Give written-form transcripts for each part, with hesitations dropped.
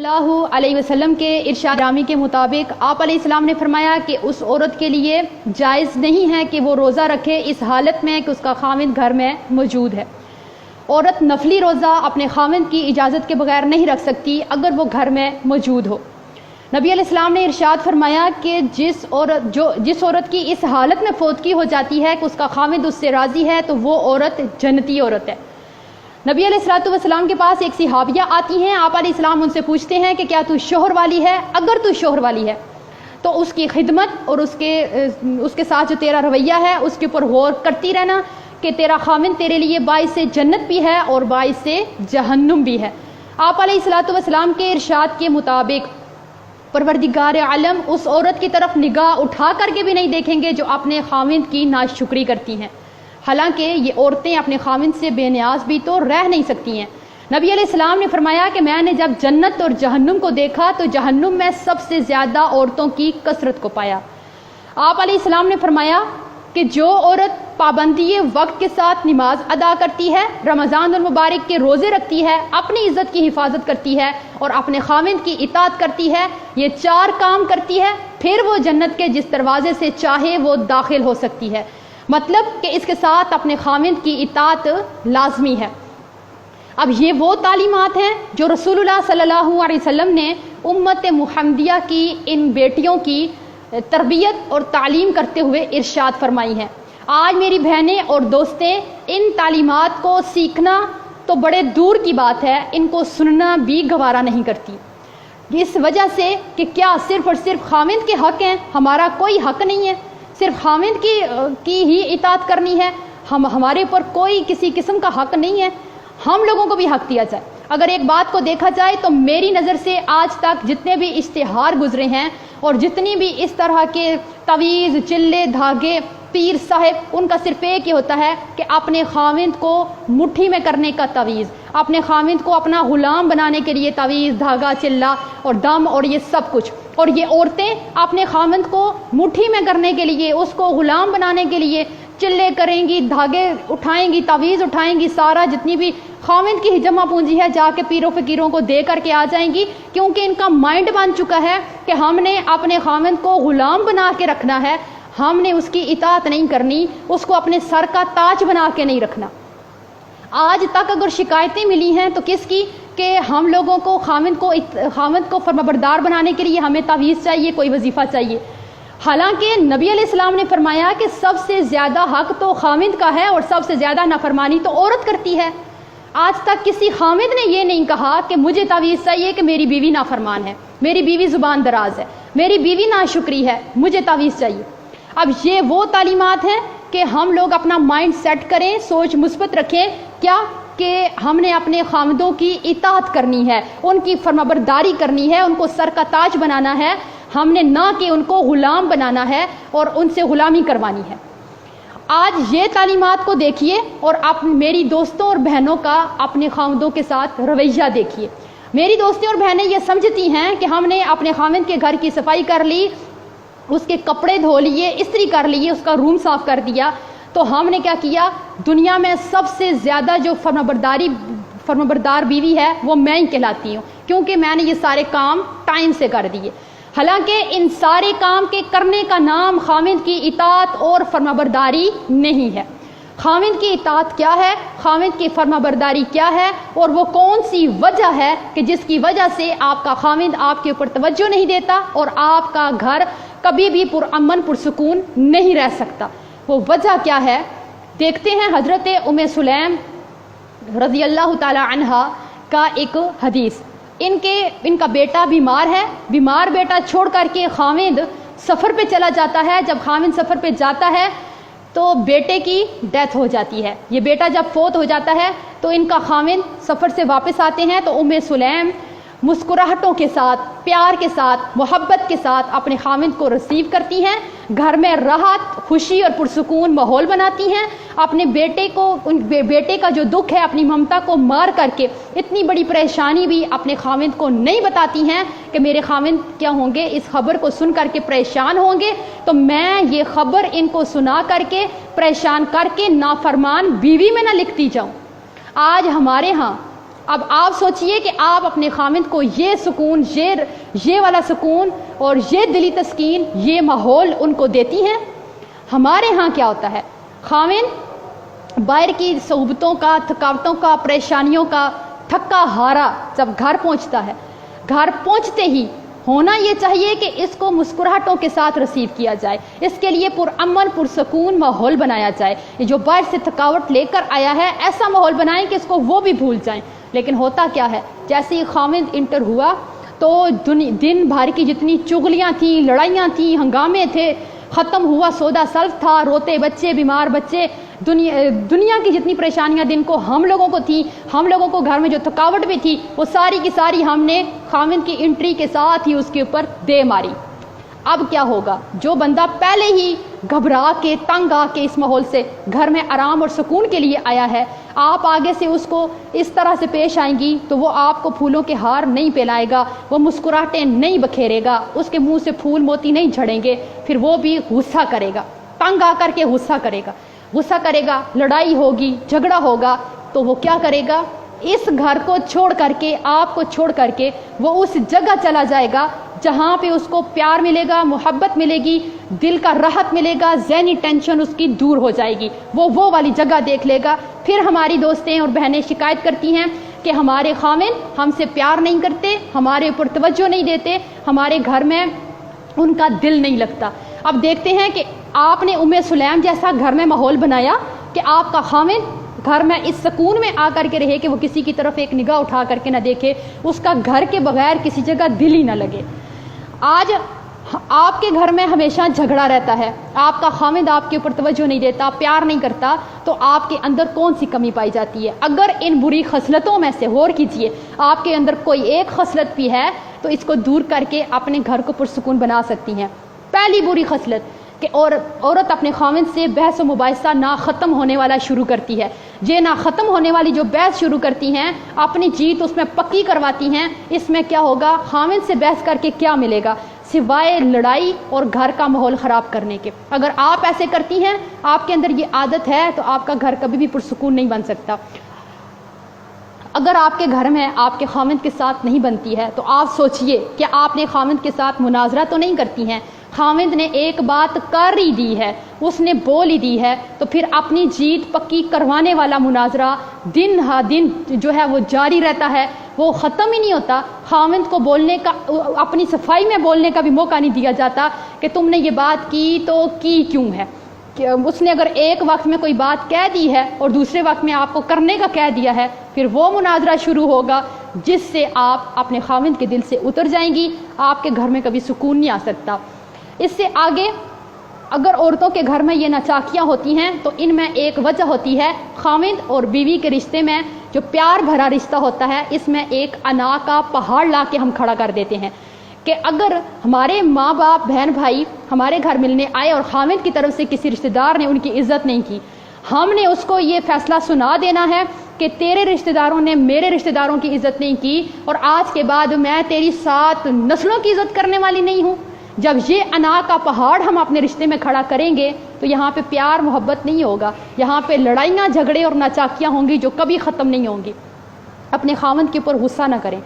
اللہ علیہ وسلم کے ارشاد گرامی کے مطابق آپ علیہ السلام نے فرمایا کہ اس عورت کے لیے جائز نہیں ہے کہ وہ روزہ رکھے اس حالت میں کہ اس کا خاوند گھر میں موجود ہے۔ عورت نفلی روزہ اپنے خاوند کی اجازت کے بغیر نہیں رکھ سکتی اگر وہ گھر میں موجود ہو۔ نبی علیہ السلام نے ارشاد فرمایا کہ جس عورت کی اس حالت میں فوتگی ہو جاتی ہے کہ اس کا خاوند اس سے راضی ہے تو وہ عورت جنتی عورت ہے۔ نبی علیہ السلام کے پاس ایک صحابیہ آتی ہیں، آپ علیہ السلام ان سے پوچھتے ہیں کہ کیا تو شوہر والی ہے؟ اگر تو شوہر والی ہے تو اس کی خدمت اور اس کے ساتھ جو تیرا رویہ ہے اس کے اوپر غور کرتی رہنا کہ تیرا خاوند تیرے لیے باعث جنت بھی ہے اور باعث جہنم بھی ہے۔ آپ علیہ السلام کے ارشاد کے مطابق پروردگار عالم اس عورت کی طرف نگاہ اٹھا کر کے بھی نہیں دیکھیں گے جو اپنے خاوند کی ناشکری کرتی ہیں، حالانکہ یہ عورتیں اپنے خاوند سے بے نیاز بھی تو رہ نہیں سکتی ہیں۔ نبی علیہ السلام نے فرمایا کہ میں نے جب جنت اور جہنم کو دیکھا تو جہنم میں سب سے زیادہ عورتوں کی کثرت کو پایا۔ آپ علیہ السلام نے فرمایا کہ جو عورت پابندی وقت کے ساتھ نماز ادا کرتی ہے، رمضان المبارک کے روزے رکھتی ہے، اپنی عزت کی حفاظت کرتی ہے اور اپنے خاوند کی اطاعت کرتی ہے، یہ 4 کام کرتی ہے، پھر وہ جنت کے جس دروازے سے چاہے وہ داخل ہو سکتی ہے۔ مطلب کہ اس کے ساتھ اپنے خاوند کی اطاعت لازمی ہے۔ اب یہ وہ تعلیمات ہیں جو رسول اللہ صلی اللہ علیہ وسلم نے امت محمدیہ کی ان بیٹیوں کی تربیت اور تعلیم کرتے ہوئے ارشاد فرمائی ہیں۔ آج میری بہنیں اور دوستیں ان تعلیمات کو سیکھنا تو بڑے دور کی بات ہے، ان کو سننا بھی گوارا نہیں کرتی، اس وجہ سے کہ کیا صرف اور صرف خاوند کے حق ہیں، ہمارا کوئی حق نہیں ہے، صرف خاوند کی ہی اطاعت کرنی ہے، ہمارے اوپر کوئی کسی قسم کا حق نہیں ہے، ہم لوگوں کو بھی حق دیا جائے۔ اگر ایک بات کو دیکھا جائے تو میری نظر سے آج تک جتنے بھی اشتہار گزرے ہیں اور جتنی بھی اس طرح کے تویز، چلے، دھاگے، پیر صاحب، ان کا صرف ایک ہی ہوتا ہے کہ اپنے خاوند کو مٹھی میں کرنے کا تویز، اپنے خاوند کو اپنا غلام بنانے کے لیے تویز، دھاگا، چلا اور دم اور یہ سب کچھ۔ اور یہ عورتیں اپنے خاوند کو مٹھی میں کرنے کے لیے، اس کو غلام بنانے کے لیے چلے کریں گی، دھاگے اٹھائیں گی، تویز اٹھائیں گی، سارا جتنی بھی خاوند کی جمع پونجی ہے جا کے پیروں فقیروں کو دے کر کے آ جائیں گی، کیونکہ ان کا مائنڈ بن چکا ہے کہ ہم نے اپنے خاوند کو غلام بنا کے رکھنا ہے، ہم نے اس کی اطاعت نہیں کرنی، اس کو اپنے سر کا تاج بنا کے نہیں رکھنا۔ آج تک اگر شکایتیں ملی ہیں تو کس کی؟ کہ ہم لوگوں کو خاوند کو فرمانبردار بنانے کے لیے ہمیں تعویذ چاہیے، کوئی وظیفہ چاہیے، حالانکہ نبی علیہ السلام نے فرمایا کہ سب سے زیادہ حق تو خاوند کا ہے اور سب سے زیادہ نافرمانی تو عورت کرتی ہے۔ آج تک کسی خاوند نے یہ نہیں کہا کہ مجھے تعویذ چاہیے کہ میری بیوی نافرمان ہے، میری بیوی زبان دراز ہے، میری بیوی ناشکری ہے، مجھے تعویذ چاہیے۔ اب یہ وہ تعلیمات ہیں کہ ہم لوگ اپنا مائنڈ سیٹ کریں، سوچ مثبت رکھیں، کیا کہ ہم نے اپنے خاوندوں کی اطاعت کرنی ہے، ان کی فرمانبرداری کرنی ہے، ان کو سر کا تاج بنانا ہے، ہم نے نہ کہ ان کو غلام بنانا ہے اور ان سے غلامی کروانی ہے۔ آج یہ تعلیمات کو دیکھیے اور میری دوستوں اور بہنوں کا اپنے خاوندوں کے ساتھ رویہ دیکھیے۔ میری دوستیں اور بہنیں یہ سمجھتی ہیں کہ ہم نے اپنے خاوند کے گھر کی صفائی کر لی، اس کے کپڑے دھو لیے، استری کر لیے، اس کا روم صاف کر دیا، تو ہم نے کیا کیا؟ دنیا میں سب سے زیادہ جو فرمانبردار بیوی ہے وہ میں ہی کہلاتی ہوں، کیونکہ میں نے یہ سارے کام ٹائم سے کر دیے۔ حالانکہ ان سارے کام کے کرنے کا نام خاوند کی اطاعت اور فرمانبرداری نہیں ہے۔ خاوند کی اطاعت کیا ہے، خاوند کی فرمانبرداری کیا ہے، اور وہ کون سی وجہ ہے کہ جس کی وجہ سے آپ کا خاوند آپ کے اوپر توجہ نہیں دیتا اور آپ کا گھر کبھی بھی پرامن پرسکون نہیں رہ سکتا؟ وہ وجہ کیا ہے؟ دیکھتے ہیں حضرت ام سلیم رضی اللہ تعالی عنہا کا ایک حدیث۔ ان کا بیٹا بیمار ہے، بیمار بیٹا چھوڑ کر کے خاوند سفر پہ چلا جاتا ہے۔ جب خاوند سفر پہ جاتا ہے تو بیٹے کی ڈیتھ ہو جاتی ہے۔ یہ بیٹا جب فوت ہو جاتا ہے تو ان کا خاوند سفر سے واپس آتے ہیں تو ام سلیم مسکراہٹوں کے ساتھ، پیار کے ساتھ، محبت کے ساتھ اپنے خاوند کو ریسیو کرتی ہیں، گھر میں راحت، خوشی اور پرسکون ماحول بناتی ہیں، اپنے بیٹے کا جو دکھ ہے، اپنی ممتا کو مار کر کے اتنی بڑی پریشانی بھی اپنے خاوند کو نہیں بتاتی ہیں کہ میرے خاوند کیا ہوں گے، اس خبر کو سن کر کے پریشان ہوں گے، تو میں یہ خبر ان کو سنا کر کے پریشان کر کے نافرمان بیوی میں نہ لکھتی جاؤں۔ آج ہمارے ہاں اب آپ سوچئے کہ آپ اپنے خامند کو یہ سکون، یہ والا سکون اور یہ دلی تسکین، یہ ماحول ان کو دیتی ہیں۔ ہمارے ہاں کیا ہوتا ہے، خامند باہر کی صحبتوں کا، تھکاوٹوں کا، پریشانیوں کا تھکا ہارا جب گھر پہنچتا ہے، گھر پہنچتے ہی ہونا یہ چاہیے کہ اس کو مسکراہٹوں کے ساتھ ریسیو کیا جائے، اس کے لیے پرامن پرسکون ماحول بنایا جائے۔ یہ جو باہر سے تھکاوٹ لے کر آیا ہے، ایسا ماحول بنائیں کہ اس کو وہ بھی بھول جائیں۔ لیکن ہوتا کیا ہے، جیسے ہی خامند انٹر ہوا تو دن بھر کی جتنی چغلیاں تھیں، لڑائیاں تھیں، ہنگامے تھے، ختم ہوا، سودا سلف تھا، روتے بچے، بیمار بچے، دنیا کی جتنی پریشانیاں دن کو ہم لوگوں کو تھی، ہم لوگوں کو گھر میں جو تھکاوٹ بھی تھی، وہ ساری کی ساری ہم نے خامند کی انٹری کے ساتھ ہی اس کے اوپر دے ماری۔ اب کیا ہوگا، جو بندہ پہلے ہی گھبرا کے تنگ آ کے اس ماحول سے گھر میں آرام اور سکون کے لیے آیا ہے، آپ آگے سے اس کو اس طرح سے پیش آئیں گی تو وہ آپ کو پھولوں کے ہار نہیں پہنائے گا، وہ مسکراہٹیں نہیں بکھیرے گا، اس کے منہ سے پھول موتی نہیں جھڑیں گے، پھر وہ بھی غصہ کرے گا، تنگ آ کر کے غصہ کرے گا، لڑائی ہوگی، جھگڑا ہوگا، تو وہ کیا کرے گا، اس گھر کو چھوڑ کر کے، آپ کو چھوڑ کر کے وہ اس جگہ چلا جائے گا جہاں پہ اس کو پیار ملے گا، محبت ملے گی، دل کا راحت ملے گا، ذہنی ٹینشن اس کی دور ہو جائے گی، وہ والی جگہ دیکھ لے گا۔ پھر ہماری دوستیں اور بہنیں شکایت کرتی ہیں کہ ہمارے خامند ہم سے پیار نہیں کرتے، ہمارے اوپر توجہ نہیں دیتے، ہمارے گھر میں ان کا دل نہیں لگتا۔ اب دیکھتے ہیں کہ آپ نے سلیم جیسا گھر میں ماحول بنایا کہ آپ کا خامند گھر میں اس سکون میں آ کر کے رہے کہ وہ کسی کی طرف ایک نگاہ اٹھا کر کے نہ دیکھے، اس کا گھر کے بغیر کسی جگہ دل ہی نہ لگے۔ آج آپ کے گھر میں ہمیشہ جھگڑا رہتا ہے، آپ کا خامند آپ کے اوپر توجہ نہیں دیتا، پیار نہیں کرتا، تو آپ کے اندر کون سی کمی پائی جاتی ہے؟ اگر ان بری خصلتوں میں سے غور کیجئے، آپ کے اندر کوئی ایک خصلت بھی ہے تو اس کو دور کر کے اپنے گھر کو پرسکون بنا سکتی ہیں۔ پہلی بری خصلت کہ عورت اپنے خامند سے بحث و مباحثہ نہ ختم ہونے والا شروع کرتی ہے۔ یہ نہ ختم ہونے والی جو بحث شروع کرتی ہیں، اپنی جیت اس میں پکی کرواتی ہیں۔ اس میں کیا ہوگا، خامند سے بحث کر کے کیا ملے گا سوائے لڑائی اور گھر کا ماحول خراب کرنے کے۔ اگر آپ ایسے کرتی ہیں، آپ کے اندر یہ عادت ہے، تو آپ کا گھر کبھی بھی پرسکون نہیں بن سکتا۔ اگر آپ کے گھر میں آپ کے خامند کے ساتھ نہیں بنتی ہے تو آپ سوچئے کہ آپ نے خامند کے ساتھ مناظرہ تو نہیں کرتی ہیں۔ خامند نے ایک بات کر ہی دی ہے، اس نے بول ہی دی ہے، تو پھر اپنی جیت پکی کروانے والا مناظرہ دن ہا دن جو ہے وہ جاری رہتا ہے، وہ ختم ہی نہیں ہوتا۔ خامند کو بولنے کا، اپنی صفائی میں بولنے کا بھی موقع نہیں دیا جاتا کہ تم نے یہ بات کی تو کی کیوں ہے۔ کہ اس نے اگر ایک وقت میں کوئی بات کہہ دی ہے اور دوسرے وقت میں آپ کو کرنے کا کہہ دیا ہے، پھر وہ مناظرہ شروع ہوگا جس سے آپ اپنے خامند کے دل سے اتر جائیں گی، آپ کے گھر میں کبھی سکون نہیں آ سکتا۔ اس سے آگے اگر عورتوں کے گھر میں یہ ناچاکیاں ہوتی ہیں تو ان میں ایک وجہ ہوتی ہے، خامند اور بیوی کے رشتے میں جو پیار بھرا رشتہ ہوتا ہے، اس میں ایک انا کا پہاڑ لا کے ہم کھڑا کر دیتے ہیں کہ اگر ہمارے ماں باپ بہن بھائی ہمارے گھر ملنے آئے اور خامند کی طرف سے کسی رشتہ دار نے ان کی عزت نہیں کی، ہم نے اس کو یہ فیصلہ سنا دینا ہے کہ تیرے رشتہ داروں نے میرے رشتہ داروں کی عزت نہیں کی، اور آج کے بعد میں تیری 7 نسلوں کی عزت کرنے والی نہیں ہوں۔ جب یہ انا کا پہاڑ ہم اپنے رشتے میں کھڑا کریں گے تو یہاں پہ پیار محبت نہیں ہوگا، یہاں پہ لڑائیاں جھگڑے اور ناچاکیاں ہوں گی جو کبھی ختم نہیں ہوں گی۔ اپنے خامند کے اوپر غصہ نہ کریں۔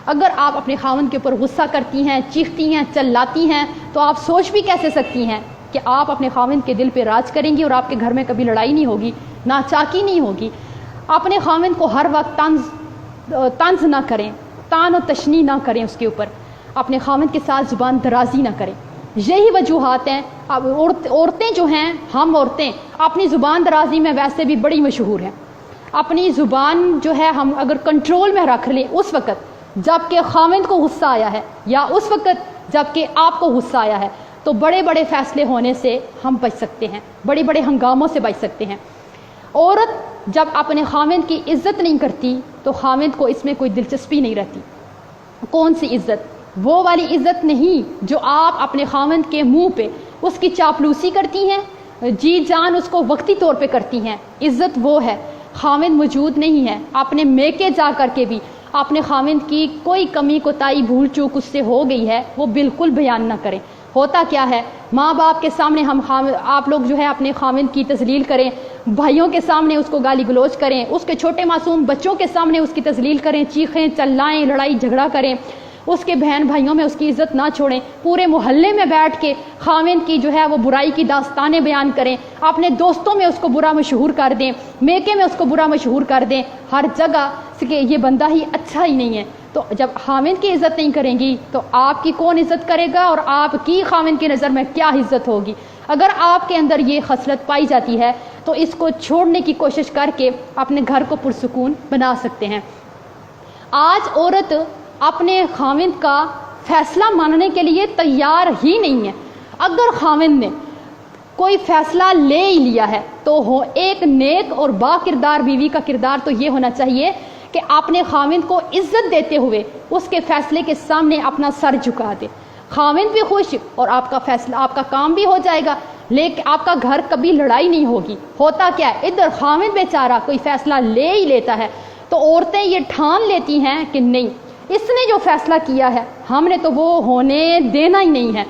اگر آپ اپنے خامند کے اوپر غصہ کرتی ہیں، چیختی ہیں، چلاتی ہیں، تو آپ سوچ بھی کیسے سکتی ہیں کہ آپ اپنے خامند کے دل پہ راج کریں گی اور آپ کے گھر میں کبھی لڑائی نہیں ہوگی، ناچاکی نہیں ہوگی۔ اپنے خامند کو ہر وقت طنز نہ کریں، تان و تشنی نہ کریں اس کے اوپر، اپنے خامند کے ساتھ زبان درازی نہ کریں۔ یہی وجوہات ہیں۔ اب عورتیں جو ہیں، ہم عورتیں اپنی زبان درازی میں ویسے بھی بڑی مشہور ہیں۔ اپنی زبان جو ہے ہم اگر کنٹرول میں رکھ لیں اس وقت جب کہ خامند کو غصہ آیا ہے یا اس وقت جب کہ آپ کو غصہ آیا ہے، تو بڑے بڑے فیصلے ہونے سے ہم بچ سکتے ہیں، بڑے بڑے ہنگاموں سے بچ سکتے ہیں۔ عورت جب اپنے خامند کی عزت نہیں کرتی تو خامند کو اس میں کوئی دلچسپی نہیں رہتی۔ کون سی عزت؟ وہ والی عزت نہیں جو آپ اپنے خامند کے منہ پہ اس کی چاپلوسی کرتی ہیں، جی جان اس کو وقتی طور پہ کرتی ہیں۔ عزت وہ ہے، خامند موجود نہیں ہے، اپنے میکے جا کر کے بھی اپنے خامند کی کوئی کمی کوتاہی بھول چوک اس سے ہو گئی ہے وہ بالکل بیان نہ کریں۔ ہوتا کیا ہے، ماں باپ کے سامنے آپ لوگ جو ہے اپنے خاوند کی تذلیل کریں، بھائیوں کے سامنے اس کو گالی گلوچ کریں، اس کے چھوٹے معصوم بچوں کے سامنے اس کی تذلیل کریں، چیخیں چلائیں، لڑائی جھگڑا کریں، اس کے بہن بھائیوں میں اس کی عزت نہ چھوڑیں، پورے محلے میں بیٹھ کے خاوند کی جو ہے وہ برائی کی داستانیں بیان کریں، اپنے دوستوں میں اس کو برا مشہور کر دیں، میکے میں اس کو برا مشہور کر دیں، ہر جگہ کہ یہ بندہ ہی اچھا ہی نہیں ہے۔ تو جب خاوند کی عزت نہیں کریں گی تو آپ کی کون عزت کرے گا، اور آپ کی خاوند کی نظر میں کیا عزت ہوگی؟ اگر آپ کے اندر یہ خصلت پائی جاتی ہے تو اس کو چھوڑنے کی کوشش کر کے اپنے گھر کو پرسکون بنا سکتے ہیں۔ آج عورت اپنے خاوند کا فیصلہ ماننے کے لیے تیار ہی نہیں ہے۔ اگر خاوند نے کوئی فیصلہ لے ہی لیا ہے تو ایک نیک اور با کردار بیوی کا کردار تو یہ ہونا چاہیے کہ اپنے خاوند کو عزت دیتے ہوئے اس کے فیصلے کے سامنے اپنا سر جھکا دے، خاوند بھی خوش اور آپ کا فیصلہ، آپ کا کام بھی ہو جائے گا، لیکن آپ کا گھر کبھی لڑائی نہیں ہوگی۔ ہوتا کیا ہے، ادھر خاوند بیچارہ کوئی فیصلہ لے ہی لیتا ہے تو عورتیں یہ ٹھان لیتی ہیں کہ نہیں، اس نے جو فیصلہ کیا ہے ہم نے تو وہ ہونے دینا ہی نہیں ہے،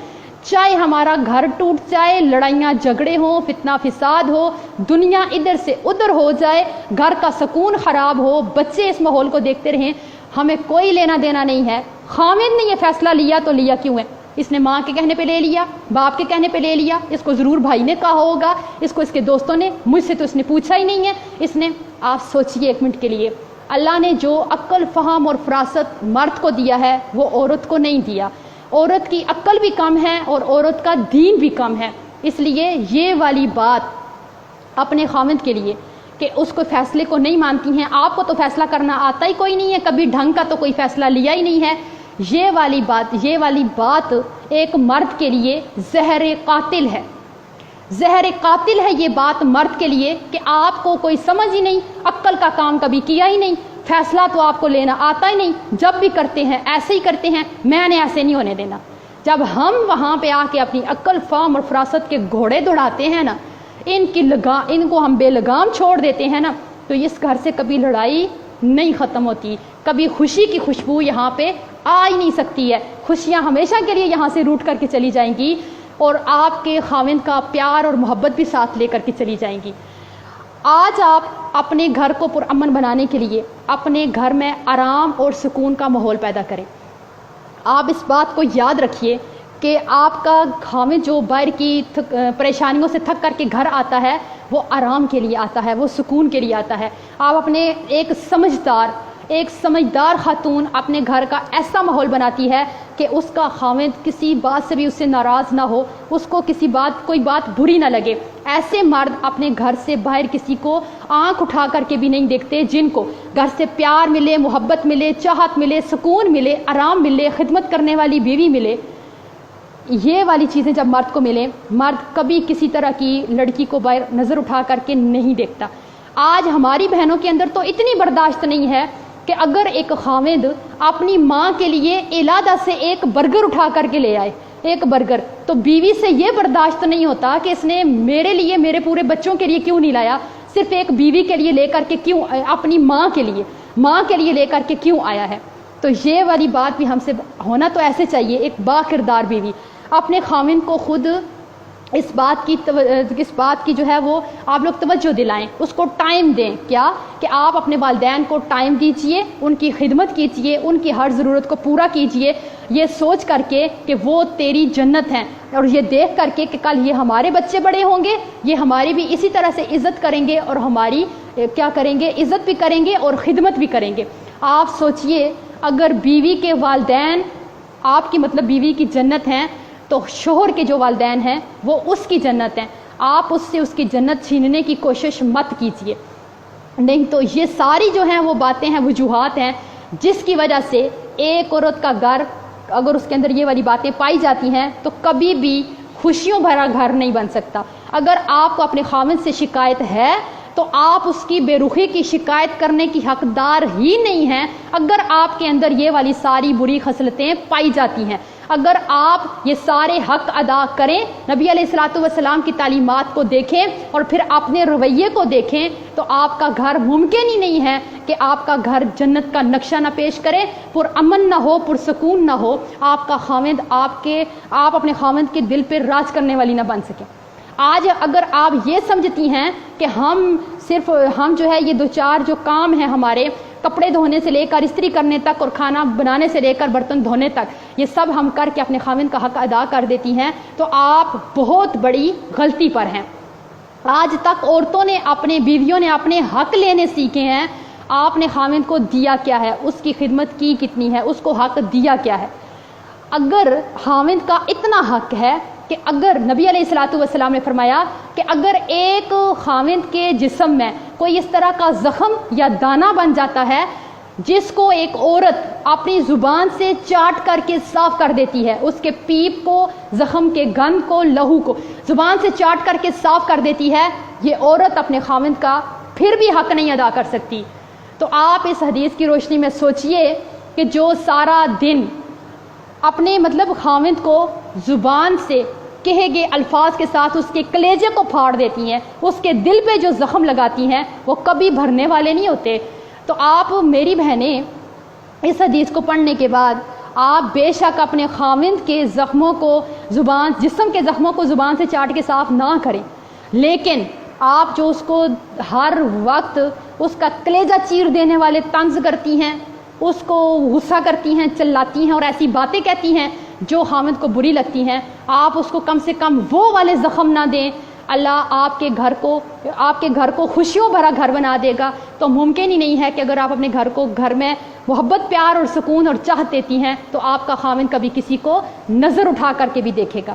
چاہے ہمارا گھر ٹوٹ جائے، لڑائیاں جھگڑے ہوں، فتنہ فساد ہو، دنیا ادھر سے ادھر ہو جائے، گھر کا سکون خراب ہو، بچے اس ماحول کو دیکھتے رہیں، ہمیں کوئی لینا دینا نہیں ہے۔ خاوند نے یہ فیصلہ لیا تو لیا کیوں ہے؟ اس نے ماں کے کہنے پہ لے لیا، باپ کے کہنے پہ لے لیا، اس کو ضرور بھائی نے کہا ہوگا، اس کو اس کے دوستوں نے، مجھ سے تو اس نے پوچھا ہی نہیں ہے، اس نے۔ آپ سوچئے ایک منٹ کے لیے، اللہ نے جو عقل، فہم اور فراست مرد کو دیا ہے وہ عورت کو نہیں دیا۔ عورت کی عقل بھی کم ہے اور عورت کا دین بھی کم ہے، اس لیے یہ والی بات اپنے خاوند کے لیے کہ اس کو فیصلے کو نہیں مانتی ہیں، آپ کو تو فیصلہ کرنا آتا ہی کوئی نہیں ہے، کبھی ڈھنگ کا تو کوئی فیصلہ لیا ہی نہیں ہے، یہ والی بات ایک مرد کے لیے زہر قاتل ہے۔ زہر قاتل ہے یہ بات مرد کے لیے کہ آپ کو کوئی سمجھ ہی نہیں، عقل کا کام کبھی کیا ہی نہیں، فیصلہ تو آپ کو لینا آتا ہی نہیں، جب بھی کرتے ہیں ایسے ہی کرتے ہیں، میں نے ایسے نہیں ہونے دینا۔ جب ہم وہاں پہ آ کے اپنی عقل، فہم اور فراست کے گھوڑے دوڑاتے ہیں نا، ان کو ہم بے لگام چھوڑ دیتے ہیں نا، تو اس گھر سے کبھی لڑائی نہیں ختم ہوتی، کبھی خوشی کی خوشبو یہاں پہ آ ہی نہیں سکتی ہے، خوشیاں ہمیشہ کے لیے یہاں سے روٹ کر کے چلی جائیں گی، اور آپ کے خاوند کا پیار اور محبت بھی ساتھ لے کر کے چلی جائیں گی۔ آج آپ اپنے گھر کو پرامن بنانے کے لیے اپنے گھر میں آرام اور سکون کا ماحول پیدا کریں۔ آپ اس بات کو یاد رکھیے کہ آپ کا خاوند جو باہر کی پریشانیوں سے تھک کر کے گھر آتا ہے وہ آرام کے لیے آتا ہے، وہ سکون کے لیے آتا ہے۔ آپ اپنے ایک سمجھدار خاتون اپنے گھر کا ایسا ماحول بناتی ہے کہ اس کا خاوند کسی بات سے بھی اس سے ناراض نہ ہو، اس کو کوئی بات بری نہ لگے۔ ایسے مرد اپنے گھر سے باہر کسی کو آنکھ اٹھا کر کے بھی نہیں دیکھتے، جن کو گھر سے پیار ملے، محبت ملے، چاہت ملے، سکون ملے، آرام ملے، خدمت کرنے والی بیوی ملے۔ یہ والی چیزیں جب مرد کو ملیں، مرد کبھی کسی طرح کی لڑکی کو باہر نظر اٹھا کر کے نہیں دیکھتا۔ آج ہماری بہنوں کے اندر تو اتنی برداشت نہیں ہے کہ اگر ایک خاوند اپنی ماں کے لیے علادہ سے ایک برگر اٹھا کر کے لے آئے، ایک برگر، تو بیوی سے یہ برداشت نہیں ہوتا کہ اس نے میرے لیے، میرے پورے بچوں کے لیے کیوں نہیں لایا، صرف ایک بیوی کے لیے لے کر کے کیوں، اپنی ماں کے لیے لے کر کے کیوں آیا ہے۔ تو یہ والی بات بھی ہم سے ہونا تو ایسے چاہیے، ایک با کردار بیوی اپنے خاوند کو خود اس بات کی جو ہے وہ آپ لوگ توجہ دلائیں، اس کو ٹائم دیں، کیا کہ آپ اپنے والدین کو ٹائم دیجئے، ان کی خدمت کیجئے، ان کی ہر ضرورت کو پورا کیجئے، یہ سوچ کر کے کہ وہ تیری جنت ہیں، اور یہ دیکھ کر کے کہ کل یہ ہمارے بچے بڑے ہوں گے، یہ ہماری بھی اسی طرح سے عزت کریں گے، اور ہماری کیا کریں گے، عزت بھی کریں گے اور خدمت بھی کریں گے۔ آپ سوچئے اگر بیوی کے والدین آپ کی بیوی کی جنت ہیں تو شوہر کے جو والدین ہیں وہ اس کی جنت ہیں، آپ اس سے اس کی جنت چھیننے کی کوشش مت کیجیے، نہیں تو یہ ساری جو ہیں وہ باتیں ہیں، وجوہات ہیں جس کی وجہ سے ایک عورت کا گھر اگر اس کے اندر یہ والی باتیں پائی جاتی ہیں تو کبھی بھی خوشیوں بھرا گھر نہیں بن سکتا۔ اگر آپ کو اپنے خاوند سے شکایت ہے تو آپ اس کی بے رخی کی شکایت کرنے کی حقدار ہی نہیں ہیں اگر آپ کے اندر یہ والی ساری بری خصلتیں پائی جاتی ہیں۔ اگر آپ یہ سارے حق ادا کریں، نبی علیہ الصلوۃ والسلام کی تعلیمات کو دیکھیں اور پھر اپنے رویے کو دیکھیں، تو آپ کا گھر ممکن ہی نہیں ہے کہ آپ کا گھر جنت کا نقشہ نہ پیش کرے، پرامن نہ ہو، پرسکون نہ ہو، آپ کا خاوند آپ اپنے خاوند کے دل پہ راج کرنے والی نہ بن سکے۔ آج اگر آپ یہ سمجھتی ہیں کہ ہم جو ہے یہ دو چار جو کام ہیں ہمارے، کپڑے دھونے سے لے کر استری کرنے تک اور کھانا بنانے سے لے کر برتن دھونے تک، یہ سب ہم کر کے اپنے خاوند کا حق ادا کر دیتی ہیں، تو آپ بہت بڑی غلطی پر ہیں۔ آج تک عورتوں نے اپنے بیویوں نے اپنے حق لینے سیکھے ہیں، آپ نے خاوند کو دیا کیا ہے، اس کی خدمت کی کتنی ہے، اس کو حق دیا کیا ہے۔ اگر خاوند کا اتنا حق ہے کہ اگر نبی علیہ الصلوۃ والسلام نے فرمایا کہ اگر ایک خاوند کے جسم میں کوئی اس طرح کا زخم یا دانہ بن جاتا ہے جس کو ایک عورت اپنی زبان سے چاٹ کر کے صاف کر دیتی ہے، اس کے پیپ کو، زخم کے گند کو، لہو کو زبان سے چاٹ کر کے صاف کر دیتی ہے، یہ عورت اپنے خاوند کا پھر بھی حق نہیں ادا کر سکتی۔ تو آپ اس حدیث کی روشنی میں سوچئے کہ جو سارا دن اپنے خاوند کو زبان سے کہے گئے الفاظ کے ساتھ اس کے کلیجے کو پھاڑ دیتی ہیں، اس کے دل پہ جو زخم لگاتی ہیں وہ کبھی بھرنے والے نہیں ہوتے۔ تو آپ میری بہنیں اس حدیث کو پڑھنے کے بعد آپ بے شک اپنے خاوند کے زخموں کو جسم کے زخموں کو زبان سے چاٹ کے صاف نہ کریں، لیکن آپ جو اس کو ہر وقت اس کا کلیجہ چیر دینے والے طنز کرتی ہیں، اس کو غصہ کرتی ہیں، چلاتی ہیں اور ایسی باتیں کہتی ہیں جو خاوند کو بری لگتی ہیں، آپ اس کو کم سے کم وہ والے زخم نہ دیں۔ اللہ آپ کے گھر کو خوشیوں بھرا گھر بنا دے گا۔ تو ممکن ہی نہیں ہے کہ اگر آپ اپنے گھر میں محبت، پیار اور سکون اور چاہت دیتی ہیں تو آپ کا خاوند کبھی کسی کو نظر اٹھا کر کے بھی دیکھے گا۔